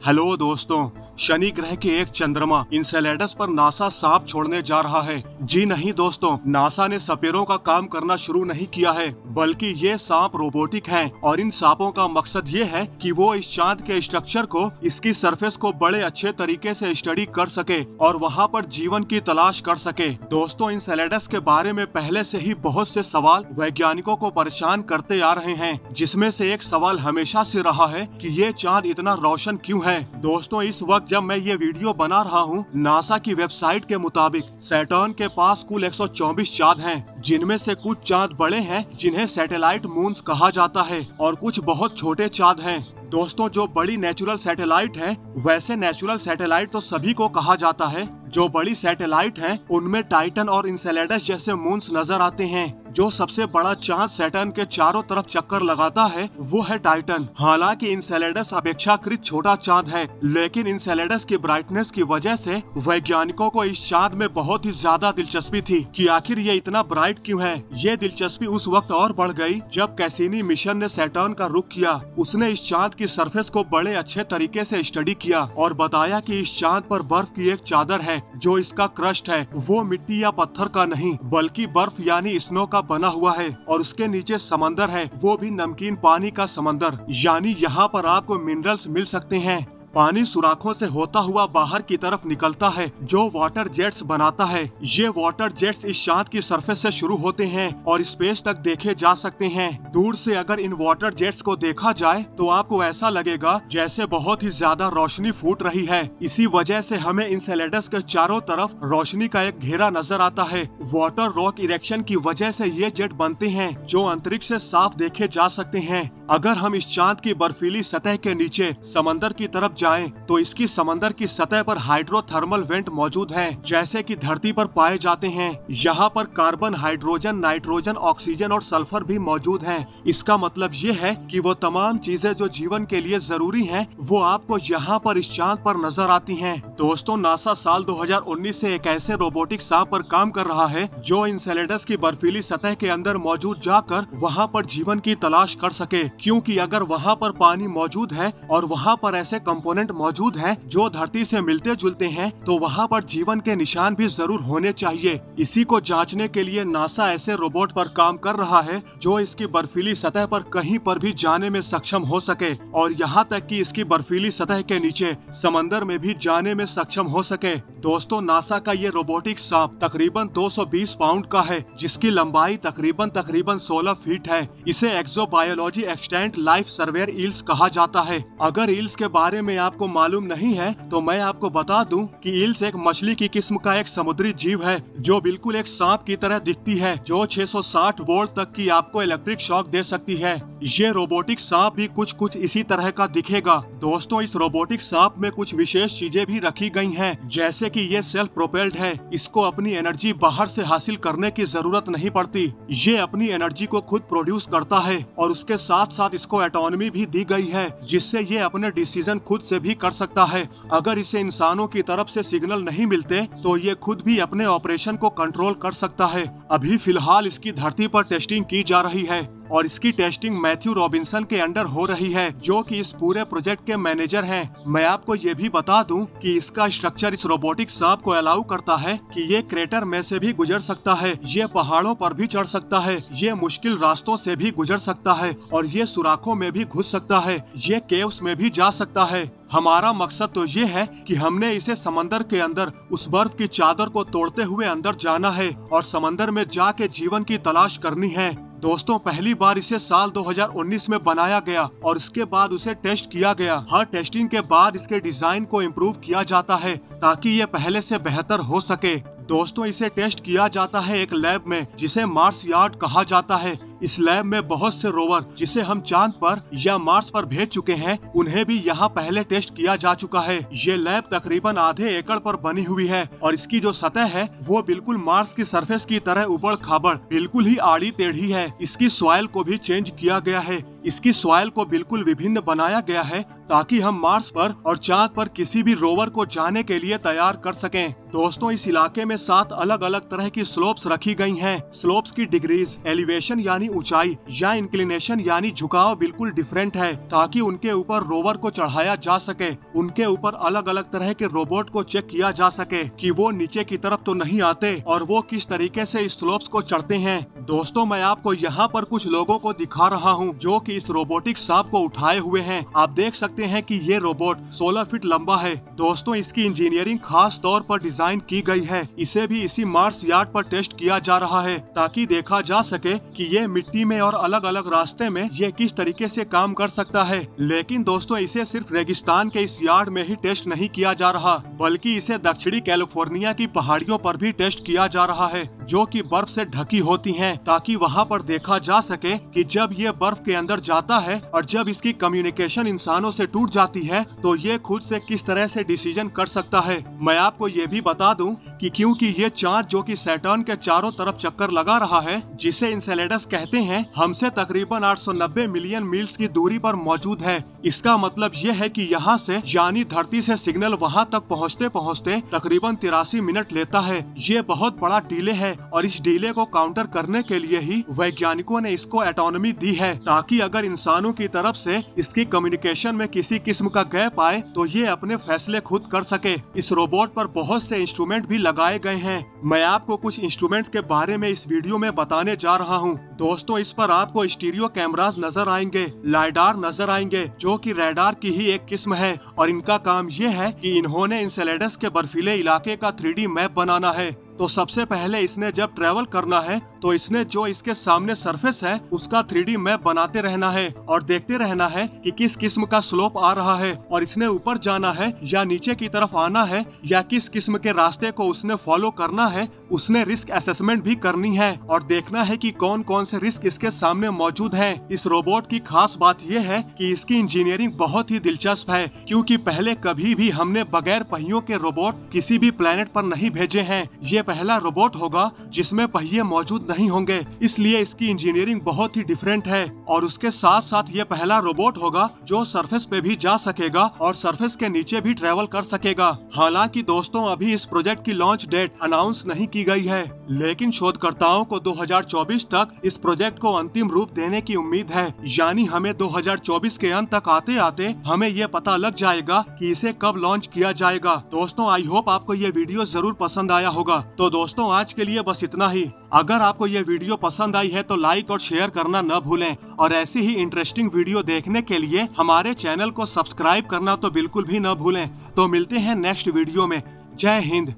Hello दोस्तों, शनि ग्रह के एक चंद्रमा इंसेलेडस पर नासा सांप छोड़ने जा रहा है। जी नहीं दोस्तों, नासा ने सपेरों का काम करना शुरू नहीं किया है, बल्कि ये सांप रोबोटिक हैं और इन सांपों का मकसद ये है कि वो इस चांद के स्ट्रक्चर को, इसकी सरफेस को बड़े अच्छे तरीके से स्टडी कर सके और वहाँ पर जीवन की तलाश कर सके। दोस्तों, इंसेलेडस के बारे में पहले से ही बहुत से सवाल वैज्ञानिकों को परेशान करते आ रहे हैं, जिसमें से एक सवाल हमेशा से रहा है कि ये चांद इतना रोशन क्यों है। दोस्तों, इस वक्त जब मैं ये वीडियो बना रहा हूँ, नासा की वेबसाइट के मुताबिक सैटर्न के पास कुल 124 चांद हैं, जिनमें से कुछ चांद बड़े हैं जिन्हें सैटेलाइट मून्स कहा जाता है और कुछ बहुत छोटे चांद हैं। दोस्तों, जो बड़ी नेचुरल सैटेलाइट हैं, वैसे नेचुरल सैटेलाइट तो सभी को कहा जाता है। जो बड़ी सैटेलाइट हैं, उनमें टाइटन और इंसेलेडस जैसे मून्स नजर आते हैं। जो सबसे बड़ा चांद सैटर्न के चारों तरफ चक्कर लगाता है, वो है टाइटन। हालांकि इंसेलेडस अपेक्षाकृत छोटा चांद है, लेकिन इंसेलेडस की ब्राइटनेस की वजह से वैज्ञानिकों को इस चांद में बहुत ही ज्यादा दिलचस्पी थी कि आखिर ये इतना ब्राइट क्यों है। ये दिलचस्पी उस वक्त और बढ़ गई जब कैसिनी मिशन ने सैटर्न का रुख किया। उसने इस चांद की सरफेस को बड़े अच्छे तरीके से स्टडी किया और बताया कि इस चांद पर बर्फ की एक चादर है। जो इसका क्रस्ट है, वो मिट्टी या पत्थर का नहीं, बल्कि बर्फ यानी स्नो का बना हुआ है और उसके नीचे समंदर है, वो भी नमकीन पानी का समंदर। यानी यहाँ पर आपको मिनरल्स मिल सकते हैं। पानी सुराखों से होता हुआ बाहर की तरफ निकलता है, जो वाटर जेट्स बनाता है। ये वाटर जेट्स इस चांद की सरफेस से शुरू होते हैं और स्पेस तक देखे जा सकते हैं। दूर से अगर इन वाटर जेट्स को देखा जाए तो आपको ऐसा लगेगा जैसे बहुत ही ज्यादा रोशनी फूट रही है। इसी वजह से हमें इंसेलेडस के चारों तरफ रोशनी का एक घेरा नजर आता है। वाटर रॉक इरेक्शन की वजह से ये जेट बनते हैं, जो अंतरिक्ष से साफ देखे जा सकते हैं। अगर हम इस चांद की बर्फीली सतह के नीचे समंदर की तरफ जाएं, तो इसकी समंदर की सतह पर हाइड्रोथर्मल वेंट मौजूद हैं, जैसे कि धरती पर पाए जाते हैं। यहाँ पर कार्बन, हाइड्रोजन, नाइट्रोजन, ऑक्सीजन और सल्फर भी मौजूद हैं। इसका मतलब ये है कि वो तमाम चीजें जो जीवन के लिए जरूरी हैं, वो आपको यहाँ पर इस चांद पर नजर आती हैं। दोस्तों, नासा साल 2019 से एक ऐसे रोबोटिक सांप पर काम कर रहा है जो इंसेलेडस की बर्फीली सतह के अंदर मौजूद जाकर वहाँ पर जीवन की तलाश कर सके, क्योंकि अगर वहाँ पर पानी मौजूद है और वहाँ पर ऐसे कंपोनेंट मौजूद हैं जो धरती से मिलते जुलते हैं, तो वहाँ पर जीवन के निशान भी जरूर होने चाहिए। इसी को जांचने के लिए नासा ऐसे रोबोट पर काम कर रहा है जो इसकी बर्फीली सतह पर कहीं पर भी जाने में सक्षम हो सके और यहाँ तक कि इसकी बर्फीली सतह के नीचे समंदर में भी जाने में सक्षम हो सके। दोस्तों, नासा का ये रोबोटिक सांप तकरीबन 220 पाउंड का है, जिसकी लंबाई तकरीबन 16 फीट है। इसे exobiology extant life surveyor EELS कहा जाता है। अगर ईल्स के बारे में आपको मालूम नहीं है तो मैं आपको बता दूं कि ईल्स एक मछली की किस्म का एक समुद्री जीव है जो बिल्कुल एक सांप की तरह दिखती है, जो 660 वोल्ट तक की आपको इलेक्ट्रिक शॉक दे सकती है। ये रोबोटिक सांप भी कुछ इसी तरह का दिखेगा। दोस्तों, इस रोबोटिक सांप में कुछ विशेष चीजें भी रखी गई हैं, जैसे कि ये सेल्फ प्रोपेल्ड है। इसको अपनी एनर्जी बाहर से हासिल करने की जरूरत नहीं पड़ती। ये अपनी एनर्जी को खुद प्रोड्यूस करता है और उसके साथ साथ इसको ऑटोनॉमी भी दी गई है, जिससे ये अपने डिसीजन खुद से भी कर सकता है। अगर इसे इंसानों की तरफ से सिग्नल नहीं मिलते तो ये खुद भी अपने ऑपरेशन को कंट्रोल कर सकता है। अभी फिलहाल इसकी धरती पर टेस्टिंग की जा रही है और इसकी टेस्टिंग मैथ्यू रॉबिन्सन के अंडर हो रही है, जो कि इस पूरे प्रोजेक्ट के मैनेजर हैं। मैं आपको ये भी बता दूं कि इसका स्ट्रक्चर इस रोबोटिक सांप को अलाउ करता है कि ये क्रेटर में से भी गुजर सकता है, ये पहाड़ों पर भी चढ़ सकता है, ये मुश्किल रास्तों से भी गुजर सकता है और ये सुराखों में भी घुस सकता है, ये केव्स में भी जा सकता है। हमारा मकसद तो ये है कि हमने इसे समंदर के अंदर उस बर्फ की चादर को तोड़ते हुए अंदर जाना है और समंदर में जाके जीवन की तलाश करनी है। दोस्तों, पहली बार इसे साल 2019 में बनाया गया और इसके बाद उसे टेस्ट किया गया। हर टेस्टिंग के बाद इसके डिजाइन को इम्प्रूव किया जाता है ताकि ये पहले से बेहतर हो सके। दोस्तों, इसे टेस्ट किया जाता है एक लैब में जिसे मार्स यार्ड कहा जाता है। इस लैब में बहुत से रोवर जिसे हम चांद पर या मार्स पर भेज चुके हैं, उन्हें भी यहाँ पहले टेस्ट किया जा चुका है। ये लैब तकरीबन आधे एकड़ पर बनी हुई है और इसकी जो सतह है वो बिल्कुल मार्स की सरफेस की तरह उबड़ खाबड़, बिल्कुल ही आड़ी टेढ़ी है। इसकी सॉइल को भी चेंज किया गया है। इसकी सॉइल को बिल्कुल विभिन्न बनाया गया है ताकि हम मार्स पर और चांद पर किसी भी रोवर को जाने के लिए तैयार कर सकें। दोस्तों, इस इलाके में 7 अलग अलग तरह की स्लोप्स रखी गई हैं। स्लोप्स की डिग्रीज, एलिवेशन यानी ऊंचाई या इंक्लिनेशन यानी झुकाव बिल्कुल डिफरेंट है, ताकि उनके ऊपर रोवर को चढ़ाया जा सके। उनके ऊपर अलग अलग तरह के रोबोट को चेक किया जा सके कि वो नीचे की तरफ तो नहीं आते और वो किस तरीके से इस स्लोप्स को चढ़ते हैं। दोस्तों, मैं आपको यहाँ पर कुछ लोगों को दिखा रहा हूँ जो कि इस रोबोटिक सांप को उठाए हुए हैं। आप देख सकते हैं कि ये रोबोट 16 फीट लंबा है। दोस्तों, इसकी इंजीनियरिंग खास तौर पर डिजाइन की गई है। इसे भी इसी मार्स यार्ड पर टेस्ट किया जा रहा है ताकि देखा जा सके कि ये मिट्टी में और अलग अलग रास्ते में ये किस तरीके से काम कर सकता है। लेकिन दोस्तों, इसे सिर्फ रेगिस्तान के इस यार्ड में ही टेस्ट नहीं किया जा रहा, बल्कि इसे दक्षिणी कैलिफोर्निया की पहाड़ियों पर भी टेस्ट किया जा रहा है, जो कि बर्फ से ढकी होती हैं, ताकि वहाँ पर देखा जा सके कि जब ये बर्फ के अंदर जाता है और जब इसकी कम्युनिकेशन इंसानों से टूट जाती है तो ये खुद से किस तरह से डिसीजन कर सकता है। मैं आपको ये भी बता दूं कि क्योंकि ये चांद जो कि सैटर्न के चारों तरफ चक्कर लगा रहा है, जिसे इंसेलेडस कहते हैं, हमसे तकरीबन 890 मिलियन मील्स की दूरी पर मौजूद है। इसका मतलब ये है कि यहाँ से यानी धरती से सिग्नल वहाँ तक पहुँचते पहुँचते तकरीबन 83 मिनट लेता है। ये बहुत बड़ा डिले है और इस डिले को काउंटर करने के लिए ही वैज्ञानिकों ने इसको ऑटोनॉमी दी है, ताकि अगर इंसानों की तरफ से इसकी कम्युनिकेशन में किसी किस्म का गैप आए तो ये अपने फैसले खुद कर सके। इस रोबोट पर बहुत से इंस्ट्रूमेंट भी लगाए गए हैं। मैं आपको कुछ इंस्ट्रूमेंट के बारे में इस वीडियो में बताने जा रहा हूँ। दोस्तों, इस पर आपको स्टीरियो कैमरास नजर आएंगे, लाइडार नजर आएंगे, जो कि रडार की ही एक किस्म है और इनका काम ये है कि इन्होंने इंसेलेडस के बर्फीले इलाके का 3D मैप बनाना है। तो सबसे पहले इसने जब ट्रेवल करना है तो इसने जो इसके सामने सरफेस है उसका 3D मैप बनाते रहना है और देखते रहना है कि किस किस्म का स्लोप आ रहा है और इसने ऊपर जाना है या नीचे की तरफ आना है या किस किस्म के रास्ते को उसने फॉलो करना है। उसने रिस्क असेसमेंट भी करनी है और देखना है कि कौन कौन से रिस्क इसके सामने मौजूद हैं। इस रोबोट की खास बात यह है कि इसकी इंजीनियरिंग बहुत ही दिलचस्प है, क्योंकि पहले कभी भी हमने बगैर पहियों के रोबोट किसी भी प्लेनेट पर नहीं भेजे हैं। ये पहला रोबोट होगा जिसमें पहिए मौजूद नहीं होंगे, इसलिए इसकी इंजीनियरिंग बहुत ही डिफरेंट है। और उसके साथ साथ ये पहला रोबोट होगा जो सरफेस पे भी जा सकेगा और सरफेस के नीचे भी ट्रेवल कर सकेगा। हालांकि दोस्तों, अभी इस प्रोजेक्ट की लॉन्च डेट अनाउंस नहीं की गई है, लेकिन शोधकर्ताओं को 2024 तक इस प्रोजेक्ट को अंतिम रूप देने की उम्मीद है। यानी हमें 2024 के अंत तक आते आते हमें ये पता लग जाएगा कि इसे कब लॉन्च किया जाएगा। दोस्तों, आई होप आपको ये वीडियो जरूर पसंद आया होगा। तो दोस्तों, आज के लिए बस इतना ही। अगर आपको ये वीडियो पसंद आई है तो लाइक और शेयर करना न भूलें और ऐसी ही इंटरेस्टिंग वीडियो देखने के लिए हमारे चैनल को सब्सक्राइब करना तो बिल्कुल भी न भूलें। तो मिलते हैं नेक्स्ट वीडियो में। जय हिंद।